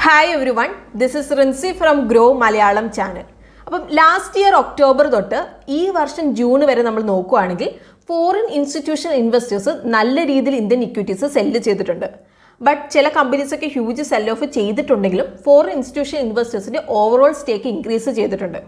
Hi everyone, this is Rinsi from Groww Malayalam channel. അപ്പം last year October തൊട്ട് ഈ വർഷം ജൂൺ വരെ നമ്മൾ നോക്കുകയാണെങ്കിൽ ഫോറിൻ ഇൻസ്റ്റിറ്റ്യൂഷണൽ ഇൻവെസ്റ്റേഴ്സ് നല്ല രീതിയിൽ ഇന്ത്യൻ ഇക്വിറ്റീസ് സെല്ല് ചെയ്തിട്ടുണ്ട്. ബട്ട് ചില കമ്പനീസൊക്കെ ഹ്യൂജ് സെൽ ഓഫ് ചെയ്തിട്ടുണ്ടെങ്കിലും ഫോറിൻ ഇൻസ്റ്റിറ്റ്യൂഷണൽ ഇൻവെസ്റ്റേഴ്സിൻ്റെ ഓവറോൾ സ്റ്റേക്ക് ഇൻക്രീസ് ചെയ്തിട്ടുണ്ട്.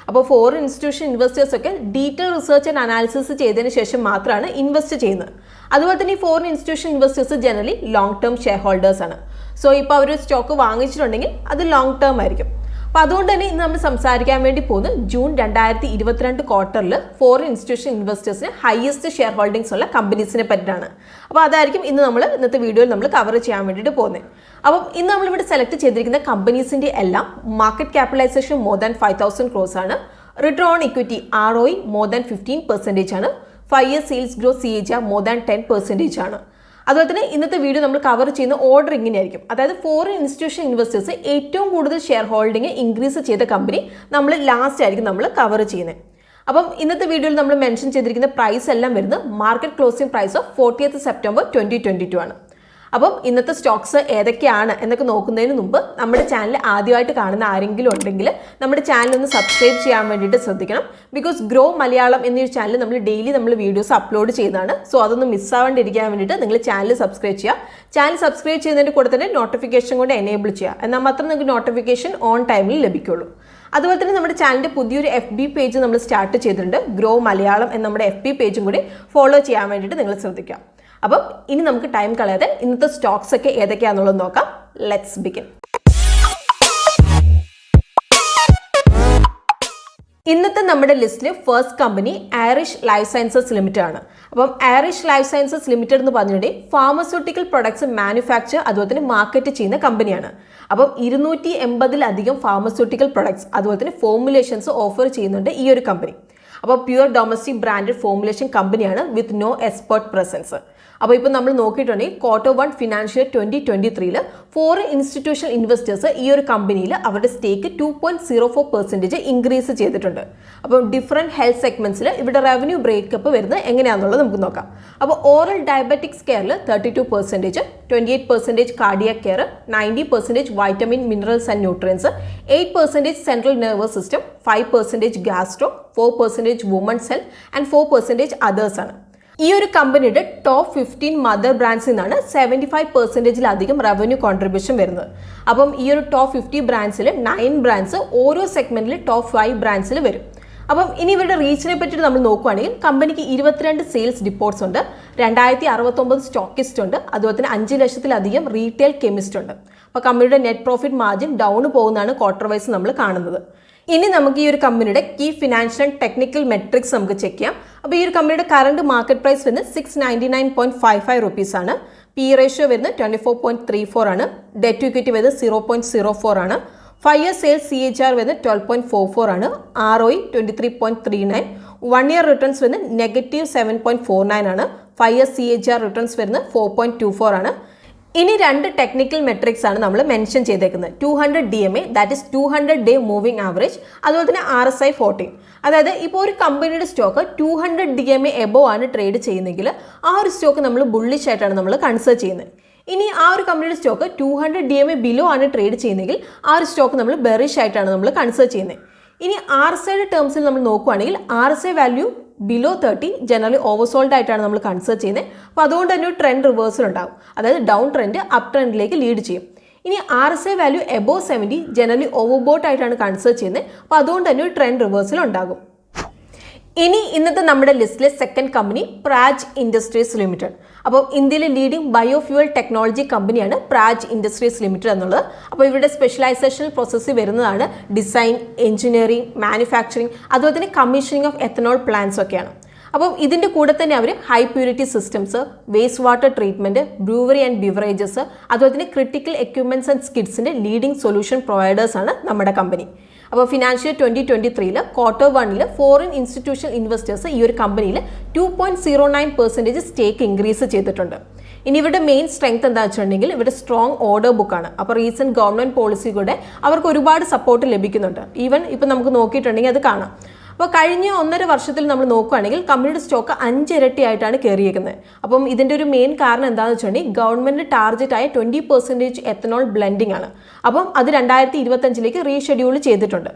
അപ്പോൾ ഫോറിൻ ഇൻസ്റ്റിറ്റ്യൂഷൻ ഇൻവെസ്റ്റേഴ്സൊക്കെ ഡീറ്റെയിൽ റിസർച്ച് ആൻഡ് അനാലിസിസ് ചെയ്തതിന് ശേഷം മാത്രമാണ് ഇൻവെസ്റ്റ് ചെയ്യുന്നത്. അതുപോലെ തന്നെ ഈ foreign institution investors generally long term share holders ആണ്. സോ ഇപ്പോൾ അവർ സ്റ്റോക്ക് വാങ്ങിച്ചിട്ടുണ്ടെങ്കിൽ അത് ലോങ് ടേം ആയിരിക്കും. അപ്പോൾ അതുകൊണ്ട് തന്നെ ഇന്ന് നമ്മൾ സംസാരിക്കാൻ വേണ്ടി പോകുന്നത് ജൂൺ 2022 ക്വാർട്ടറിൽ ഫോറിൻ ഇൻസ്റ്റിറ്റ്യൂഷൻ ഇൻവെസ്റ്റേഴ്സിന് ഹയസ്റ്റ് ഷെയർ ഹോൾഡിംഗ്സ് ഉള്ള കമ്പനീസിനെ പറ്റിയാണ്. അപ്പോൾ അതായിരിക്കും ഇന്നത്തെ വീഡിയോയിൽ നമ്മൾ കവർ ചെയ്യാൻ വേണ്ടിയിട്ട് പോകുന്നത്. അപ്പം ഇന്ന് നമ്മളിവിടെ സെലക്ട് ചെയ്തിരിക്കുന്ന കമ്പനീസിൻ്റെ എല്ലാം market capitalisation more than 5,000 crores ആണ്. Return on equity ROE more than 15% ആണ്. 5 year sales growth CAGR more than 10% ആണ്. അതുപോലെ തന്നെ ഇന്നത്തെ വീഡിയോ നമ്മൾ കവർ ചെയ്യുന്ന ഓർഡർ ഇങ്ങനെയായിരിക്കും. അതായത് ഫോറിൻ ഇൻസ്റ്റിറ്റ്യൂഷൻ ഇൻവെസ്റ്റേഴ്സ് ഏറ്റവും കൂടുതൽ ഷെയർ ഹോൾഡിംഗ് ഇൻക്രീസ് ചെയ്ത കമ്പനി നമ്മൾ ലാസ്റ്റ് ആയിരിക്കും നമ്മൾ കവർ ചെയ്യുന്നത്. അപ്പം ഇന്നത്തെ വീഡിയോയിൽ നമ്മൾ മെൻഷൻ ചെയ്തിരിക്കുന്ന പ്രൈസ് എല്ലാം വരുന്നത് market closing price of 40th September 2022 ആണ്. അപ്പം ഇന്നത്തെ സ്റ്റോക്സ് ഏതൊക്കെയാണ് എന്നൊക്കെ നോക്കുന്നതിന് മുമ്പ് നമ്മുടെ ചാനൽ ആദ്യമായിട്ട് കാണുന്ന ആരെങ്കിലും ഉണ്ടെങ്കിൽ നമ്മുടെ ചാനൽ ഒന്ന് സബ്സ്ക്രൈബ് ചെയ്യാൻ വേണ്ടിയിട്ട് ശ്രദ്ധിക്കണം. ബിക്കോസ് ഗ്രോ മലയാളം എന്നൊരു ചാനൽ നമ്മൾ ഡെയിലി വീഡിയോസ് അപ്ലോഡ് ചെയ്യുന്നതാണ്. സോ അതൊന്നും മിസ്സാവാണ്ടിരിക്കാൻ വേണ്ടിയിട്ട് നിങ്ങൾ ചാനൽ സബ്സ്ക്രൈബ് ചെയ്യുക. ചാനൽ സബ്സ്ക്രൈബ് ചെയ്യുന്നതിൻ്റെ കൂടെ തന്നെ നോട്ടിഫിക്കേഷൻ കൊണ്ട് എനേബിൾ ചെയ്യുക. എന്നാൽ മാത്രം നിങ്ങൾക്ക് നോട്ടിഫിക്കേഷൻ ഓൺ ടൈമിൽ ലഭിക്കുള്ളൂ. അതുപോലെ തന്നെ നമ്മുടെ ചാനലിൻ്റെ പുതിയൊരു FB പേജ് നമ്മൾ സ്റ്റാർട്ട് ചെയ്തിട്ടുണ്ട്. ഗ്രോ മലയാളം എന്ന നമ്മുടെ FB പേജും കൂടി ഫോളോ ചെയ്യാൻ വേണ്ടിയിട്ട് നിങ്ങൾ ശ്രദ്ധിക്കുക. അപ്പം ഇനി നമുക്ക് ടൈം കളയാതെ ഇന്നത്തെ സ്റ്റോക്സ് ഒക്കെ ഏതൊക്കെയാണെന്നുള്ളത് നോക്കാം. Let's begin. ഇന്നത്തെ നമ്മുടെ ലിസ്റ്റിൽ first company Irish life sciences limited ആണ്. അപ്പം ഐറിഷ് ലൈഫ് സയൻസസ് ലിമിറ്റഡ് എന്ന് പറഞ്ഞിട്ടുണ്ടെങ്കിൽ ഫാർമസ്യൂട്ടിക്കൽ പ്രൊഡക്ട്സ് മാനുഫാക്ചർ അതുപോലെ തന്നെ മാർക്കറ്റ് ചെയ്യുന്ന കമ്പനിയാണ്. അപ്പം 280-ലധികം ഫാർമസ്യൂട്ടിക്കൽ പ്രൊഡക്ട്സ് അതുപോലെ തന്നെ ഫോർമുലേഷൻസ് ഓഫർ ചെയ്യുന്നുണ്ട് ഈ ഒരു കമ്പനി. അപ്പോൾ പ്യുവർ ഡൊമസ്റ്റിക് ബ്രാൻഡഡ് ഫോർമുലേഷൻ കമ്പനിയാണ് വിത്ത് നോ എക്സ്പോർട്ട് പ്രസൻസ്. അപ്പോൾ ഇപ്പോൾ നമ്മൾ നോക്കിയിട്ടുണ്ടെങ്കിൽ Q1 financial 2023 foreign institutional investors ഈ ഒരു കമ്പനിയിൽ അവരുടെ സ്റ്റേക്ക് 2.04% ഇൻക്രീസ് ചെയ്തിട്ടുണ്ട്. അപ്പോൾ ഡിഫറെൻറ്റ് ഹെൽത്ത് സെഗ്മെന്റ്സിൽ ഇവിടെ റവന്യൂ ബ്രേക്കപ്പ് വരുന്നത് എങ്ങനെയാണെന്നുള്ളത് നമുക്ക് നോക്കാം. അപ്പോൾ ഓറൽ ഡയബറ്റിക്സ് കെയറിൽ 32%, 28% cardiac care, 90% vitamin minerals and nutrients, 8% central nervous system, 5% gastro, 4% women's health and 4% others ആണ്. ഈ ഒരു കമ്പനിയുടെ ടോപ്പ് 15 മദർ ബ്രാൻഡ്സിൽ നിന്നാണ് 75%-ലധികം റവന്യൂ കോൺട്രിബ്യൂഷൻ വരുന്നത്. അപ്പം ഈ ഒരു ടോപ്പ് 50 ബ്രാൻഡ്സിൽ 9 ബ്രാൻഡ്സ് ഓരോ സെഗ്മെന്റിൽ ടോപ്പ് 5 ബ്രാൻഡ്സിൽ വരും. അപ്പം ഇനി ഇവരുടെ റീച്ചിനെ പറ്റിയിട്ട് നമ്മൾ നോക്കുകയാണെങ്കിൽ കമ്പനിക്ക് 22 സെയിൽസ് ഡിപ്പോർട്ട്സ് ഉണ്ട്, 2069 സ്റ്റോക്കിസ്റ്റ് ഉണ്ട്, അതുപോലെ തന്നെ 5 ലക്ഷത്തിലധികം റീറ്റെയിൽ കെമിസ്റ്റ് ഉണ്ട്. അപ്പോൾ കമ്പനിയുടെ നെറ്റ് പ്രോഫിറ്റ് മാർജിൻ ഡൗൺ പോകുന്നതാണ് ക്വാർട്ടർ വൈസ് നമ്മൾ കാണുന്നത്. ഇനി നമുക്ക് ഈ ഒരു കമ്പനിയുടെ key financial and technical metrics നമുക്ക് ചെക്ക് ചെയ്യാം. അപ്പോൾ ഈ ഒരു കമ്പനിയുടെ കറണ്ട് മാർക്കറ്റ് പ്രൈസ് വരുന്നത് 699.55 rupees ആണ്. പി റേഷ്യോ വരുന്നത് 24.34 ആണ്. ഡെറ്റ് ടു ഇക്വിറ്റി വരുന്നത് 0.04 ആണ്. 5 year സെയിൽസ് CAGR വരുന്നത് 12.44 ആണ്. ROE 23.39. 1 year റിട്ടേൺസ് വരുന്നത് -7.49 ആണ്. 5 year CAGR റിട്ടേൺസ് വരുന്നത് 4.24 ആണ്. ഇനി 2 ടെക്നിക്കൽ മെട്രിക്സ് ആണ് നമ്മൾ മെൻഷൻ ചെയ്തേക്കുന്നത്. 200 DMA that is 200 day moving average, അതുപോലെ തന്നെ RSI 14. അതായത് ഇപ്പോൾ ഒരു കമ്പനിയുടെ സ്റ്റോക്ക് 200 DMA എബോവ് ആണ് ട്രേഡ് ചെയ്യുന്നതെങ്കിൽ ആ ഒരു സ്റ്റോക്ക് നമ്മൾ ബുള്ളിഷ് ആയിട്ടാണ് നമ്മൾ കൺസിഡർ ചെയ്യുന്നത്. ഇനി ആ ഒരു കമ്പനിയുടെ സ്റ്റോക്ക് 200 DMA ബിലോ ആണ് ട്രേഡ് ചെയ്യുന്നതെങ്കിൽ ആ ഒരു സ്റ്റോക്ക് നമ്മൾ ബെറിഷ് ആയിട്ടാണ് നമ്മൾ കൺസിഡർ ചെയ്യുന്നത്. ഇനി RSIയുടെ ടേംസിൽ നമ്മൾ നോക്കുകയാണെങ്കിൽ RSI value below 30 generally oversold ആയിട്ടാണ് നമ്മൾ കൺസിഡർ ചെയ്യുന്നത്. അപ്പോൾ അതുകൊണ്ട് തന്നെ ഒരു ട്രെൻഡ് റിവേഴ്സൽ ഉണ്ടാകും. അതായത് ഡൗൺ ട്രെൻഡ് അപ്പ് ട്രെൻഡിലേക്ക് ലീഡ് ചെയ്യും. ഇനി RSI value above 70 generally overbought ആയിട്ടാണ് കൺസിഡർ ചെയ്യുന്നത്. അപ്പോൾ അതുകൊണ്ട് തന്നെ ഒരു ട്രെൻഡ് റിവേഴ്സൽ ഉണ്ടാകും. ഇനി ഇന്നത്തെ നമ്മുടെ ലിസ്റ്റിലെ second company Praj industries limited. അപ്പോൾ ഇന്ത്യയിലെ ലീഡിംഗ് ബയോഫ്യൂവൽ ടെക്നോളജി കമ്പനിയാണ് പ്രാജ് ഇൻഡസ്ട്രീസ് ലിമിറ്റഡ് എന്നുള്ളത്. അപ്പോൾ ഇവരുടെ സ്പെഷ്യലൈസേഷൻ പ്രോസസ്സ് വരുന്നതാണ് ഡിസൈൻ, എഞ്ചിനീയറിംഗ്, മാനുഫാക്ചറിങ്, അതുപോലെ തന്നെ കമ്മീഷനിങ് ഓഫ് എത്തനോൾ പ്ലാന്റ്സ് ഒക്കെയാണ്. അപ്പം ഇതിൻ്റെ കൂടെ തന്നെ അവർ high purity systems, waste water treatment, brewery and beverages, അതുപോലെ തന്നെ ക്രിട്ടിക്കൽ എക്യുപ്മെൻറ്റ്സ് ആൻഡ് സ്കിഡ്സിൻ്റെ ലീഡിംഗ് സൊല്യൂഷൻ പ്രൊവൈഡേഴ്സാണ് നമ്മുടെ കമ്പനി. അപ്പോൾ financial 2023 Q1 foreign institutional investors ഈ ഒരു കമ്പനിയിൽ 2.09% സ്റ്റേക്ക് ഇൻക്രീസ് ചെയ്തിട്ടുണ്ട്. ഇനി ഇവരുടെ മെയിൻ സ്ട്രെങ്ത് എന്താ വെച്ചിട്ടുണ്ടെങ്കിൽ ഇവരുടെ സ്ട്രോങ് ഓർഡർ ബുക്കാണ്. അപ്പോൾ റീസെൻറ്റ് ഗവൺമെൻറ് പോളിസികളുടെ അവർക്ക് ഒരുപാട് സപ്പോർട്ട് ലഭിക്കുന്നുണ്ട്. ഈവൻ ഇപ്പം നമുക്ക് നോക്കിയിട്ടുണ്ടെങ്കിൽ അത് കാണാം. അപ്പോൾ കഴിഞ്ഞ 1.5 വർഷത്തിൽ നമ്മൾ നോക്കുകയാണെങ്കിൽ കമ്പനിയുടെ സ്റ്റോക്ക് 5 ഇരട്ടിയായിട്ടാണ് കയറിയിരിക്കുന്നത്. അപ്പം ഇതിൻ്റെ ഒരു മെയിൻ കാരണം എന്താണെന്ന് വെച്ചിട്ടുണ്ടെങ്കിൽ ഗവൺമെൻറ് ടാർഗറ്റായ 20% എത്തനോൾ ബ്ലെൻഡിംഗ് ആണ്. അപ്പം അത് 2025 റീഷെഡ്യൂൾ ചെയ്തിട്ടുണ്ട്.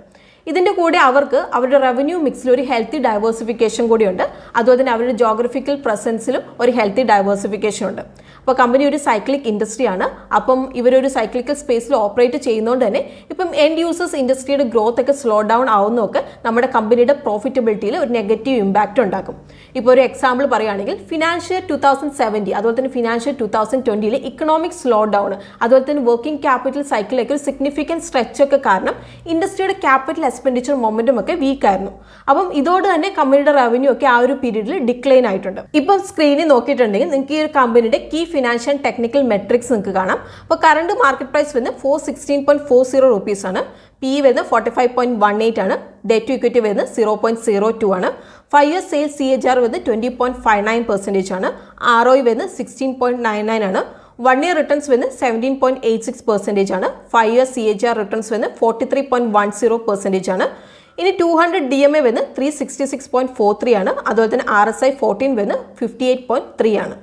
ഇതിൻ്റെ കൂടെ അവർക്ക് അവരുടെ റവന്യൂ മിക്സിൽ ഒരു ഹെൽത്തി ഡൈവേഴ്സിഫിക്കേഷൻ കൂടിയുണ്ട്. അതുപോലെ തന്നെ അവരുടെ ജോഗ്രഫിക്കൽ പ്രസൻസിലും ഒരു ഹെൽത്തി ഡൈവേഴ്സിഫിക്കേഷൻ ഉണ്ട്. അപ്പോൾ കമ്പനി ഒരു സൈക്ലിക് ഇൻഡസ്ട്രിയാണ്. അപ്പം ഇവരൊരു സൈക്ലിക്കൽ സ്പേസിൽ ഓപ്പറേറ്റ് ചെയ്യുന്നതുകൊണ്ട് തന്നെ ഇപ്പം എൻഡ് യൂസേഴ്സ് ഇൻഡസ്ട്രിയുടെ ഗ്രോത്ത് ഒക്കെ സ്ലോ ഡൗൺ ആവുന്നതൊക്കെ നമ്മുടെ കമ്പനിയുടെ പ്രോഫിറ്റബിലിറ്റിയിൽ ഒരു നെഗറ്റീവ് ഇമ്പാക്റ്റ് ഉണ്ടാക്കും. ഇപ്പോൾ ഒരു എക്സാമ്പിൾ പറയുകയാണെങ്കിൽ ഫിനാൻഷ്യൽ 2070 അതുപോലെ തന്നെ ഫിനാൻഷ്യൽ 2020 ഇക്കണോമിക് സ്ലോ ഡൗൺ അതുപോലെ തന്നെ വർക്കിംഗ് ക്യാപിറ്റൽ സൈക്കിളിലേക്ക് ഒരു സിഗ്നിഫിക്കൻറ്റ് സ്ട്രെച്ച് ഒക്കെ കാരണം ഇൻഡസ്ട്രിയുടെ ക്യാപിറ്റൽ എക്സ്പെൻഡിച്ചർ മൊമെന്റം ഒക്കെ വീക്ക് ആയിരുന്നു. അപ്പം ഇതോടെ തന്നെ കമ്പനിയുടെ റവന്യൂ ഒക്കെ ആ ഒരു പീരീഡിൽ ഡിക്ലൈൻ ആയിട്ടുണ്ട്. ഇപ്പം സ്ക്രീനിൽ നോക്കിയിട്ടുണ്ടെങ്കിൽ നിങ്ങൾക്ക് ഈ ഒരു കമ്പനിയുടെ കീ ഫിനാൻഷ്യൽ ടെക്നിക്കൽ മെട്രിക്സ് നിങ്ങൾക്ക് കാണാം. അപ്പോൾ കറണ്ട് മാർക്കറ്റ് പ്രൈസ് വരുന്നത് 416.40 rupees ആണ്. പി വരുന്നത് 45.18 ആണ്. ഡെറ്റ് ടു ഇക്വിറ്റി വരുന്നത് 0.02 ആണ്. 5 years സെയിൽസ് CAGR വരുന്നത് 20.59% ആണ്. ROE വരുന്നത് 16.99 ആണ്. 1 year റിട്ടേൺസ് വരുന്നത് 17.86% ആണ്. 5 years CAGR റിട്ടേൺസ് വരുന്നത് 43.10% ആണ്. ഇനി 200 DMA വരുന്നത് 366.43 ആണ്. അതുപോലെ തന്നെ RSI 14 വരുന്നത് 58.3 ആണ്.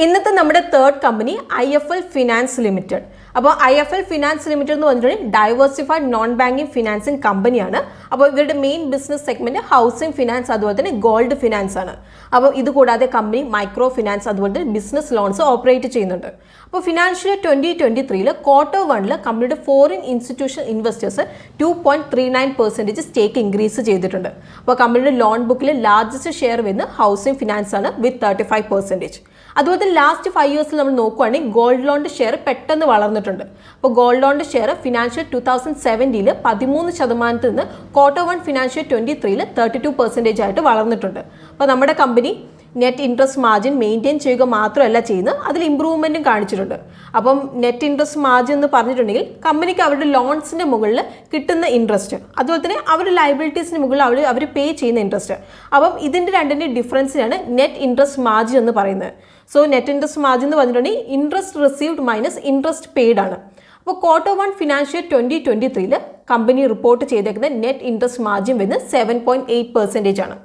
ഇന്നത്തെ നമ്മുടെ third company IFL finance limited. അപ്പോൾ IFL ഫിനാൻസ് ലിമിറ്റഡ് എന്ന് പറഞ്ഞിട്ടുണ്ടെങ്കിൽ ഡൈവേഴ്സിഫൈഡ് നോൺ ബാങ്കിങ് ഫിനാൻസിങ് കമ്പനിയാണ്. അപ്പോൾ ഇവരുടെ main business segment housing finance അതുപോലെ തന്നെ ഗോൾഡ് ഫിനാൻസ് ആണ്. അപ്പോൾ ഇത് കൂടാതെ കമ്പനി മൈക്രോ ഫിനാൻസ് അതുപോലെ തന്നെ ബിസിനസ് ലോൺസ് ഓപ്പറേറ്റ് ചെയ്യുന്നുണ്ട്. അപ്പോൾ ഫിനാൻഷ്യൽ 2023 Q1 കമ്പനിയുടെ ഫോറിൻ ഇൻസ്റ്റിറ്റ്യൂഷണൽ ഇൻവെസ്റ്റേഴ്സ് 2.39% സ്റ്റേക്ക് ഇൻക്രീസ് ചെയ്തിട്ടുണ്ട്. അപ്പോൾ കമ്പനിയുടെ ലോൺ ബുക്കിൽ ലാർജസ്റ്റ് ഷെയർ വരുന്നത് ഹൗസിംഗ് ഫിനാൻസ് ആണ് വിത്ത് 35%. അതുപോലെ തന്നെ ലാസ്റ്റ് 5 years നമ്മൾ നോക്കുകയാണെങ്കിൽ ഗോൾഡ് ലോണിൻ്റെ ഷെയർ പെട്ടെന്ന് വളർന്നിട്ടുണ്ട്. അപ്പോൾ ഗോൾഡ് ലോണിൻ്റെ ഷെയർ ഫിനാൻഷ്യൽ 2017 13% നിന്ന് Q1 ഫിനാൻഷ്യൽ 23 32% ആയിട്ട് വളർന്നിട്ടുണ്ട്. അപ്പോൾ നമ്മുടെ company net interest margin maintain ചെയ്യുക മാത്രമല്ല ചെയ്യുന്നത്, അതിൽ ഇമ്പ്രൂവ്മെൻറ്റും കാണിച്ചിട്ടുണ്ട്. അപ്പം നെറ്റ് ഇൻട്രസ്റ്റ് മാർജിൻ എന്ന് പറഞ്ഞിട്ടുണ്ടെങ്കിൽ കമ്പനിക്ക് അവരുടെ ലോൺസിൻ്റെ മുകളിൽ കിട്ടുന്ന ഇൻട്രസ്റ്റ്, അതുപോലെ തന്നെ അവരുടെ ലയബിലിറ്റീസിന് മുകളിൽ അവർ പേ ചെയ്യുന്ന ഇൻട്രസ്റ്റ്. അപ്പം ഇതിൻ്റെ രണ്ടിൻ്റെ ഡിഫറൻസിനാണ് നെറ്റ് ഇൻട്രസ്റ്റ് മാർജിൻ എന്ന് പറയുന്നത്. സോ നെറ്റ് ഇൻട്രസ്റ്റ് മാർജിൻ എന്ന് പറഞ്ഞിട്ടുണ്ടെങ്കിൽ interest received minus interest paid ആണ്. അപ്പോൾ Q1 ഫിനാൻഷ്യൽ 2023 കമ്പനി റിപ്പോർട്ട് ചെയ്തേക്കുന്ന നെറ്റ് ഇൻട്രസ്റ്റ് മാർജിൻ വരുന്നത് 7.8% ആണ്.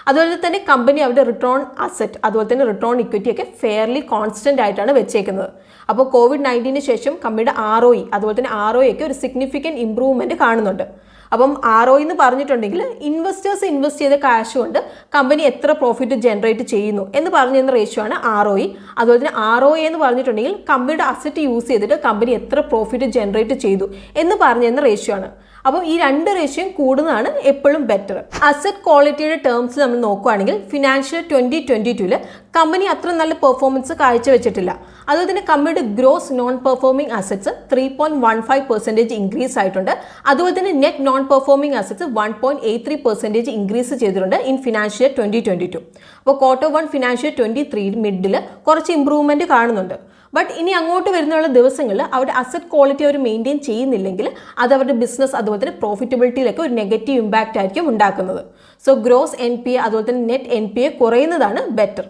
അതുപോലെ തന്നെ കമ്പനി അവരുടെ റിട്ടേൺ അസറ്റ് അതുപോലെ തന്നെ റിട്ടേൺ ഇക്വിറ്റി ഒക്കെ ഫെയർലി കോൺസ്റ്റന്റ് ആയിട്ടാണ് വെച്ചേക്കുന്നത്. അപ്പോൾ COVID-19 ശേഷം കമ്പനിയുടെ ROE അതുപോലെ തന്നെ ROE ഒക്കെ ഒരു സിഗ്നിഫിക്കൻറ്റ് ഇമ്പ്രൂവ്മെൻറ്റ് കാണുന്നുണ്ട്. അപ്പം ROE എന്ന് പറഞ്ഞിട്ടുണ്ടെങ്കിൽ ഇൻവെസ്റ്റേഴ്സ് ഇൻവെസ്റ്റ് ചെയ്ത ക്യാഷ് കൊണ്ട് കമ്പനി എത്ര പ്രോഫിറ്റ് ജനറേറ്റ് ചെയ്യുന്നു എന്ന് പറഞ്ഞിരുന്ന റേഷ്യോ ആണ് ROE. അതുപോലെ തന്നെ ROA എന്ന് പറഞ്ഞിട്ടുണ്ടെങ്കിൽ കമ്പനിയുടെ അസറ്റ് യൂസ് ചെയ്തിട്ട് കമ്പനി എത്ര പ്രോഫിറ്റ് ജനറേറ്റ് ചെയ്തു എന്ന് പറഞ്ഞിരുന്ന റേഷ്യോ ആണ്. അപ്പം ഈ രണ്ട് റേഷ്യോയും കൂടുന്നതാണ് എപ്പോഴും ബെറ്റർ. അസറ്റ് ക്വാളിറ്റിയുടെ ടേംസിൽ നമ്മൾ നോക്കുകയാണെങ്കിൽ ഫിനാൻഷ്യൽ 2022 കമ്പനി അത്ര നല്ല പെർഫോമൻസ് കാഴ്ചവെച്ചിട്ടില്ല. അതുപോലെ തന്നെ കമ്പനിയുടെ gross non performing assets 3.15% increase ആയിട്ടുണ്ട്. അതുപോലെ തന്നെ net non performing assets 1.83% increase ചെയ്തിട്ടുണ്ട് ഇൻ ഫിനാൻഷ്യൽ 2022. അപ്പോൾ Q1 ഫിനാൻഷ്യൽ 23 മിഡിൽ കുറച്ച് ഇമ്പ്രൂവ്മെൻറ്റ് കാണുന്നുണ്ട്. ബട്ട് ഇനി അങ്ങോട്ട് വരുന്നുള്ള ദിവസങ്ങളിൽ അവരുടെ അസറ്റ് ക്വാളിറ്റി അവർ മെയിൻറ്റെയിൻ ചെയ്യുന്നില്ലെങ്കിൽ അത് അവരുടെ ബിസിനസ് അതുപോലെ തന്നെ പ്രോഫിറ്റബിലിറ്റിയിലൊക്കെ ഒരു നെഗറ്റീവ് ഇമ്പാക്റ്റ് ആയിരിക്കും ഉണ്ടാക്കുന്നത്. സോ ഗ്രോസ് NPA അതുപോലെ തന്നെ നെറ്റ് NPA കുറയുന്നതാണ് ബെറ്റർ.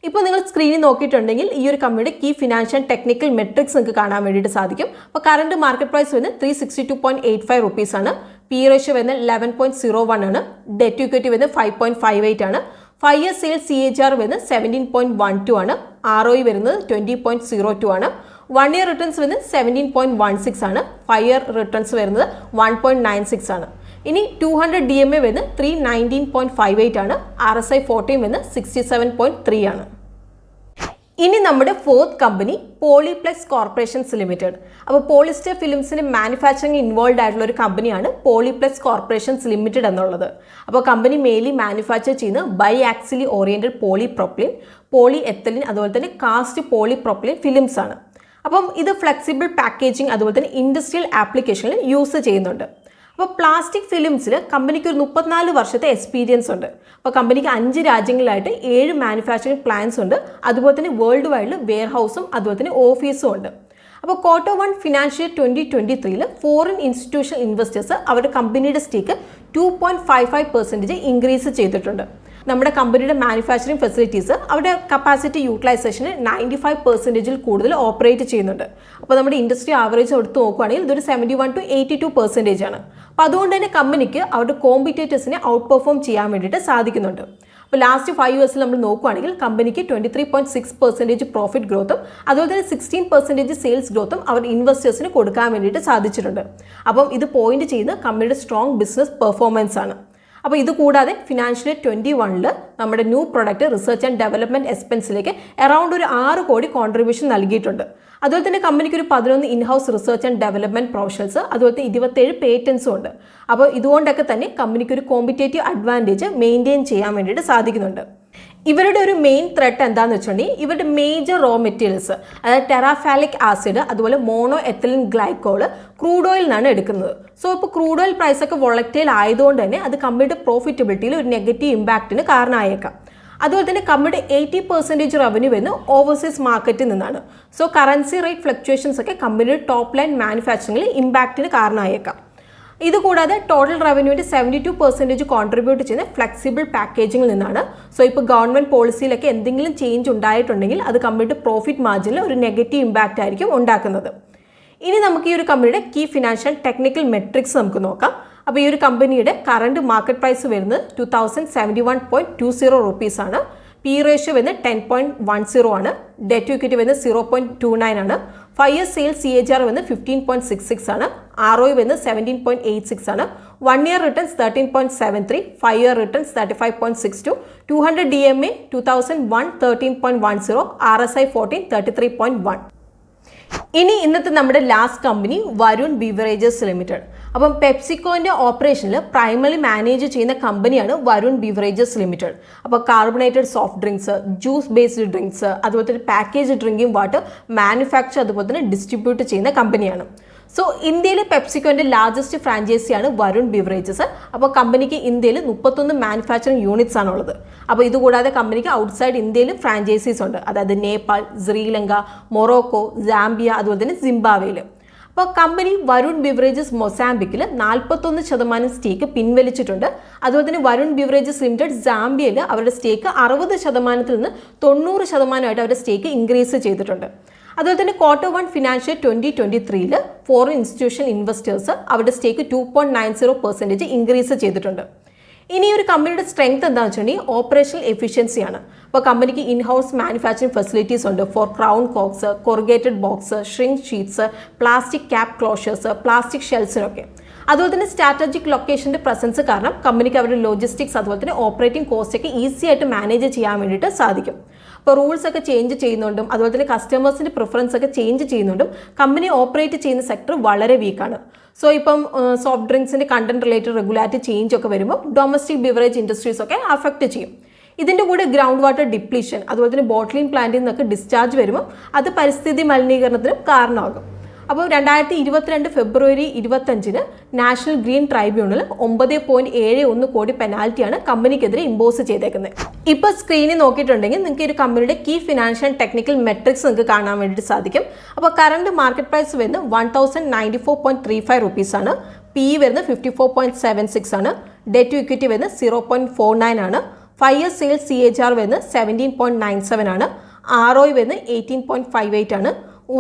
ഇപ്പോൾ നിങ്ങൾ സ്ക്രീനിൽ നോക്കിയിട്ടുണ്ടെങ്കിൽ ഈ ഒരു കമ്പനിയുടെ കീ ഫിനാൻഷ്യൽ ടെക്നിക്കൽ മെട്രിക്സ് നിങ്ങൾക്ക് കാണാൻ വേണ്ടിയിട്ട് സാധിക്കും. അപ്പോൾ കറണ്ട് മാർക്കറ്റ് പ്രൈസ് വരുന്നത് 362.85 rupees ആണ്. പി റേഷ്യോ വരുന്നത് 11.01 ആണ്. ഡെറ്റ് ടു ഇക്വിറ്റി വരുന്നത് 5.58 ആണ്. 5 years സെയിൽസ് CAGR വരുന്നത് 17.12 ആണ്. ROE വരുന്നത് 20.02 ആണ്. 1 year റിട്ടേൺസ് വരുന്നത് 17.16 ആണ്. 5 year റിട്ടേൺസ് വരുന്നത് 1.96 ആണ്. ഇനി 200 DMA വരുന്നത് 319.58 ആണ്. RSI 14 വരുന്നത് 67.3 ആണ്. ഇനി നമ്മുടെ fourth company Polyplex corporations limited. അപ്പോൾ പോളിസ്റ്റർ ഫിലിംസിന് മാനുഫാക്ചറിങ് ഇൻവോൾവ് ആയിട്ടുള്ള ഒരു കമ്പനിയാണ് പോളിപ്ലെക്സ് കോർപ്പറേഷൻസ് ലിമിറ്റഡ് എന്നുള്ളത്. അപ്പോൾ കമ്പനി മെയിൻലി മാനുഫാക്ചർ ചെയ്യുന്ന ബൈ ആക്സിലി ഓറിയൻറ്റഡ് പോളിപ്രോപ്പിലിൻ, പോളി എത്തലിൻ അതുപോലെ തന്നെ കാസ്റ്റ് പോളിപ്രോപ്പിലിൻ ഫിലിംസ് ആണ്. അപ്പം ഇത് ഫ്ലെക്സിബിൾ പാക്കേജിങ് അതുപോലെ തന്നെ ഇൻഡസ്ട്രിയൽ ആപ്ലിക്കേഷനിൽ യൂസ് ചെയ്യുന്നുണ്ട്. അപ്പോൾ പ്ലാസ്റ്റിക് ഫിലിംസിൽ കമ്പനിക്ക് ഒരു 34 വർഷത്തെ എക്സ്പീരിയൻസ് ഉണ്ട്. അപ്പോൾ കമ്പനിക്ക് 5 രാജ്യങ്ങളിലായിട്ട് 7 മാനുഫാക്ചറിംഗ് പ്ലാന്റ്സ് ഉണ്ട്. അതുപോലെ തന്നെ വേൾഡ് വൈഡിൽ വെയർ ഹൗസും അതുപോലെ തന്നെ ഓഫീസും ഉണ്ട്. അപ്പോൾ Q1 financial 2023 foreign institutional investors അവരുടെ കമ്പനിയുടെ സ്റ്റേക്ക് 2.55% ഇൻക്രീസ് ചെയ്തിട്ടുണ്ട്. നമ്മുടെ കമ്പനിയുടെ മാനുഫാക്ചറിങ് ഫെസിലിറ്റീസ് അവരുടെ കപ്പാസിറ്റി യൂട്ടിലൈസേഷന് 95% കൂടുതൽ ഓപ്പറേറ്റ് ചെയ്യുന്നുണ്ട്. അപ്പോൾ നമ്മുടെ ഇൻഡസ്ട്രി ആവറേജ് എടുത്ത് നോക്കുകയാണെങ്കിൽ ഇതൊരു 71 to 82% ആണ്. അപ്പോൾ അതുകൊണ്ട് തന്നെ കമ്പനിക്ക് അവരുടെ കോമ്പറ്റേറ്റേഴ്സിനെ ഔട്ട് പെർഫോം ചെയ്യാൻ വേണ്ടിയിട്ട് സാധിക്കുന്നുണ്ട്. അപ്പോൾ ലാസ്റ്റ് 5 ഇയേഴ്സിൽ നമ്മൾ നോക്കുകയാണെങ്കിൽ കമ്പനിക്ക് 23.6% പ്രോഫിറ്റ് ഗ്രോത്തും അതുപോലെ തന്നെ 16% സെയിൽസ് ഗ്രോത്തും അവർ ഇൻവെസ്റ്റേഴ്സിന് കൊടുക്കാൻ വേണ്ടിയിട്ട് സാധിച്ചിട്ടുണ്ട്. അപ്പം ഇത് പോയിന്റ് ചെയ്യുന്ന കമ്പനിയുടെ സ്ട്രോങ് ബിസിനസ് പെർഫോമൻസ് ആണ്. അപ്പോൾ ഇത് കൂടാതെ ഫിനാൻഷ്യൽ 21 നമ്മുടെ new product research and development എക്സ്പെൻസിലേക്ക് അറൗണ്ട് ഒരു 6 കോടി കോൺട്രിബ്യൂഷൻ നൽകിയിട്ടുണ്ട്. അതുപോലെ തന്നെ കമ്പനിക്ക് ഒരു 11 in-house research and development professionals അതുപോലെ തന്നെ 27 പേറ്റൻസും ഉണ്ട്. അപ്പോൾ ഇതുകൊണ്ടൊക്കെ തന്നെ കമ്പനിക്ക് ഒരു കോമ്പറ്റേറ്റീവ് അഡ്വാൻറ്റേജ് മെയിൻറ്റെയിൻ ചെയ്യാൻ വേണ്ടിയിട്ട് സാധിക്കുന്നുണ്ട്. ഇവരുടെ ഒരു മെയിൻ ത്രെട്ട് എന്താണെന്ന് വെച്ചിട്ടുണ്ടെങ്കിൽ ഇവരുടെ മേജർ റോ മെറ്റീരിയൽസ് അതായത് ടെറാഫാലിക് ആസിഡ് അതുപോലെ മോണോ എത്തലിൻ ഗ്ലൈക്കോൾ ക്രൂഡ് ഓയിൽ നിന്നാണ് എടുക്കുന്നത്. സോ ഇപ്പോൾ ക്രൂഡ് ഓയിൽ പ്രൈസ് ഒക്കെ വോളറ്റൈൽ ആയതുകൊണ്ട് തന്നെ അത് കമ്പനിയുടെ പ്രോഫിറ്റബിലിറ്റിയിൽ ഒരു നെഗറ്റീവ് ഇമ്പാക്റ്റിന് കാരണമായേക്കാം. അതുപോലെ തന്നെ കമ്പനിയുടെ 80% റവന്യൂ വരുന്ന ഓവർസീസ് മാർക്കറ്റിൽ നിന്നാണ്. സോ കറൻസി റേറ്റ് ഫ്ലക്ച്വേഷൻസ് ഒക്കെ കമ്പനിയുടെ ടോപ്പ് ലൈൻ മാനുഫാക്ചറിംഗിൽ ഇമ്പാക്റ്റിന് കാരണമായേക്കാം. ഇതുകൂടാതെ ടോട്ടൽ റവന്യൂവിൻ്റെ 72% കോൺട്രിബ്യൂട്ട് ചെയ്യുന്ന ഫ്ലെക്സിബിൾ പാക്കേജിങ്ങിൽ നിന്നാണ്. സോ ഇപ്പോൾ ഗവൺമെൻറ് പോളിസിയിലൊക്കെ എന്തെങ്കിലും ചേഞ്ച് ഉണ്ടായിട്ടുണ്ടെങ്കിൽ അത് കമ്പനിയുടെ പ്രോഫിറ്റ് മാർജിനിൽ ഒരു നെഗറ്റീവ് ഇമ്പാക്റ്റ് ആയിരിക്കും ഉണ്ടാക്കുന്നത്. ഇനി നമുക്ക് ഈ ഒരു കമ്പനിയുടെ കീ ഫിനാൻഷ്യൽ ടെക്നിക്കൽ മെട്രിക്സ് നമുക്ക് നോക്കാം. അപ്പോൾ ഈ ഒരു കമ്പനിയുടെ കറണ്ട് മാർക്കറ്റ് പ്രൈസ് വരുന്നത് 2071.20 റുപ്പീസ് ആണ്. പി റേഷ്യോ വരുന്നത് 10.10 ആണ്. ഡെറ്റ് ടു ഇക്വിറ്റി വരുന്നത് 0.29 ആണ്. 5 year സെയിൽസ് CAGR വരുന്നത് 15.66 ആണ്. ROE വരുന്നത് 17.86 ആണ്. 1 year returns 13.73, 5 year returns 35.62, 200 DMA 2001 13.10, RSI 14 33.1. ഇനി ഇന്നത്തെ നമ്മുടെ last company Varun beverages limited. അപ്പം പെപ്സിക്കോൻ്റെ ഓപ്പറേഷനിൽ പ്രൈമറി മാനേജ് ചെയ്യുന്ന കമ്പനിയാണ് വരുൺ ബീവറേജസ് ലിമിറ്റഡ്. അപ്പോൾ carbonated soft drinks, juice based drinks, അതുപോലെ തന്നെ പാക്കേജ് ഡ്രിങ്കിങ് വാട്ടർ മാനുഫാക്ചർ അതുപോലെ തന്നെ ഡിസ്ട്രിബ്യൂട്ട് ചെയ്യുന്ന കമ്പനിയാണ്. സോ ഇന്ത്യയിലെ പെപ്സിക്കോൻ്റെ ലാർജസ്റ്റ് ഫ്രാഞ്ചൈസിയാണ് വരുൺ ബീവറേജസ്. അപ്പോൾ കമ്പനിക്ക് ഇന്ത്യയിൽ 31 മാനുഫാക്ചറിങ് യൂണിറ്റ്സ് ആണുള്ളത്. അപ്പോൾ ഇതുകൂടാതെ കമ്പനിക്ക് ഔട്ട്സൈഡ് ഇന്ത്യയിലും ഫ്രാഞ്ചൈസീസ് ഉണ്ട്, അതായത് നേപ്പാൾ, ശ്രീലങ്ക, മൊറോക്കോ, സാംബിയ അതുപോലെ തന്നെ സിംബാബ്വേയിൽ. അപ്പോൾ കമ്പനി വരുൺ ബിവറേജസ് മൊസാംബിക്കിൽ 41% സ്റ്റേക്ക് പിൻവലിച്ചിട്ടുണ്ട്. അതുപോലെ തന്നെ വരുൺ ബിവറേജസ് ലിമിറ്റഡ് സാംബിയയിൽ അവരുടെ സ്റ്റേക്ക് 60% നിന്ന് 90% അവരുടെ സ്റ്റേക്ക് ഇൻക്രീസ് ചെയ്തിട്ടുണ്ട്. അതുപോലെ തന്നെ Q1 financial 2023 foreign institutional investors അവരുടെ സ്റ്റേക്ക് 2.90% ഇൻക്രീസ് ചെയ്തിട്ടുണ്ട്. ഇനി ഒരു കമ്പനിയുടെ സ്ട്രെങ്ത് എന്താണെന്ന് വെച്ചിട്ടുണ്ടെങ്കിൽ ഓപ്പറേഷണൽ എഫിഷ്യൻസിയാണ്. അപ്പോൾ കമ്പനിക്ക് ഇൻഹൗസ് മാനുഫാക്ചറിംഗ് ഫെസിലിറ്റീസ് ഉണ്ട് for crown corks, corrugated box, shrink sheets, plastic cap closures, plastic ഷെൽസിനൊക്കെ. അതുപോലെ തന്നെ സ്ട്രാറ്റജിക് ലൊക്കേഷൻ്റെ പ്രസൻസ് കാരണം കമ്പനിക്ക് അവരുടെ ലോജിസ്റ്റിക്സ് അതുപോലെ തന്നെ ഓപ്പറേറ്റിംഗ് കോസ്റ്റ് ഒക്കെ ഈസി ആയിട്ട് മാനേജ് ചെയ്യാൻ വേണ്ടിയിട്ട് സാധിക്കും. ഇപ്പോൾ റൂൾസ് ഒക്കെ ചേഞ്ച് ചെയ്യുന്നുണ്ടും അതുപോലെ തന്നെ കസ്റ്റമേഴ്സിൻ്റെ പ്രിഫറൻസ് ഒക്കെ ചേഞ്ച് ചെയ്യുന്നുണ്ടും കമ്പനി ഓപ്പറേറ്റ് ചെയ്യുന്ന സെക്ടർ വളരെ വീക്കാണ്. സോ ഇപ്പം സോഫ്റ്റ് ഡ്രിങ്ക്സിൻ്റെ കണ്ടന്റ് റിലേറ്റഡ് റെഗുലാറ്ററി ചേഞ്ച് ഒക്കെ വരുമ്പോൾ ഡൊമസ്റ്റിക് ബിവറേജ് ഇൻഡസ്ട്രീസ് ഒക്കെ അഫക്റ്റ് ചെയ്യും. ഇതിൻ്റെ കൂടെ ഗ്രൗണ്ട് വാട്ടർ ഡിപ്ലീഷൻ അതുപോലെ തന്നെ ബോട്ട്ലിംഗ് പ്ലാന്റിൽ നിന്നൊക്കെ ഡിസ്ചാർജ് വരുമ്പോൾ അത് പരിസ്ഥിതി മലിനീകരണത്തിനും കാരണമാകും. അപ്പോൾ 2022 ഫെബ്രുവരി 25 നാഷണൽ ഗ്രീൻ ട്രൈബ്യൂണൽ 9.71 കോടി പെനാൽറ്റിയാണ് കമ്പനിക്കെതിരെ ഇമ്പോസ് ചെയ്തേക്കുന്നത്. ഇപ്പോൾ സ്ക്രീനിൽ നോക്കിയിട്ടുണ്ടെങ്കിൽ നിങ്ങൾക്ക് ഈ ഒരു കമ്പനിയുടെ കീ ഫിനാൻഷ്യൽ ടെക്നിക്കൽ മെട്രിക്സ് നിങ്ങൾക്ക് കാണാൻ വേണ്ടിയിട്ട് സാധിക്കും. അപ്പോൾ കറണ്ട് മാർക്കറ്റ് പ്രൈസ് വരുന്നത് 1094.35 റുപ്പീസ് ആണ്. PE വരുന്നത് 54.76 ആണ്. ഡെറ്റ് ടു ഇക്വിറ്റി വരുന്നത് 0.49 ആണ്. 5 year സെയിൽസ് CAGR വരുന്നത് 17.97 ആണ്. ROE വരുന്നത് 18.58 ആണ്.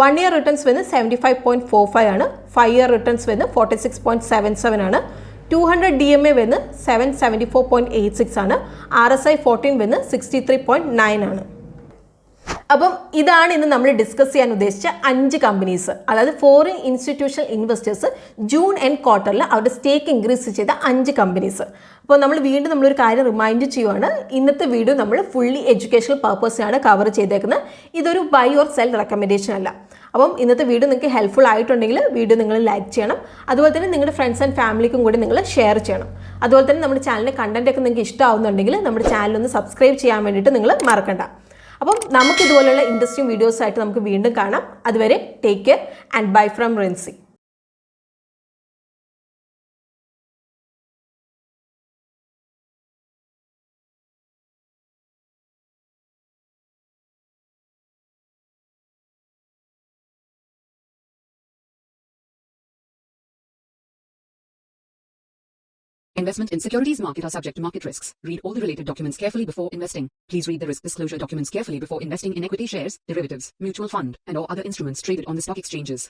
1 year റിട്ടേൺസ് വരുന്നത് 75.45 ആണ്. 5 year റിട്ടേൺസ് വരുന്നത് 46.77 ആണ്. 200 DMA വരുന്നത് 774.86 ആണ്. RSI 14 വരുന്നത് 63.9 ആണ്. അപ്പം ഇതാണ് ഇന്ന് നമ്മൾ ഡിസ്കസ് ചെയ്യാൻ ഉദ്ദേശിച്ച 5 കമ്പനീസ്, അതായത് foreign institutional investors June end ക്വാർട്ടറിൽ അവരുടെ സ്റ്റേക്ക് ഇൻക്രീസ് ചെയ്ത 5 കമ്പനീസ്. അപ്പോൾ നമ്മൾ വീണ്ടും നമ്മളൊരു കാര്യം റിമൈൻഡ് ചെയ്യുവാണ്, ഇന്നത്തെ വീഡിയോ നമ്മൾ ഫുള്ളി എഡ്യൂക്കേഷണൽ പർപ്പസിനാണ് കവർ ചെയ്തേക്കുന്നത്. ഇതൊരു ബൈ ഓർ സെൽ റെക്കമെൻഡേഷൻ അല്ല. അപ്പം ഇന്നത്തെ വീഡിയോ നിങ്ങൾക്ക് ഹെൽപ്ഫുൾ ആയിട്ടുണ്ടെങ്കിൽ വീഡിയോ നിങ്ങൾ ലൈക്ക് ചെയ്യണം. അതുപോലെ തന്നെ നിങ്ങളുടെ ഫ്രണ്ട്സ് ആൻഡ് ഫാമിലിക്കും കൂടി നിങ്ങൾ ഷെയർ ചെയ്യണം. അതുപോലെ തന്നെ നമ്മുടെ ചാനലിൻ്റെ കണ്ടന്റ് ഒക്കെ നിങ്ങൾക്ക് ഇഷ്ടമാവുന്നുണ്ടെങ്കിൽ നമ്മുടെ ചാനലൊന്ന് സബ്സ്ക്രൈബ് ചെയ്യാൻ വേണ്ടിയിട്ട് നിങ്ങൾ മറക്കണ്ട. അപ്പം നമുക്ക് ഇതുപോലെയുള്ള ഇൻട്രസ്റ്റിംഗ് വീഡിയോസ് ആയിട്ട് നമുക്ക് വീണ്ടും കാണാം. അതുവരെ take care and bye from Rincy. Investment in securities market are subject to market risks. Read all the related documents carefully before investing. Please read the risk disclosure documents carefully before investing in equity shares, derivatives, mutual fund, and or other instruments traded on the stock exchanges.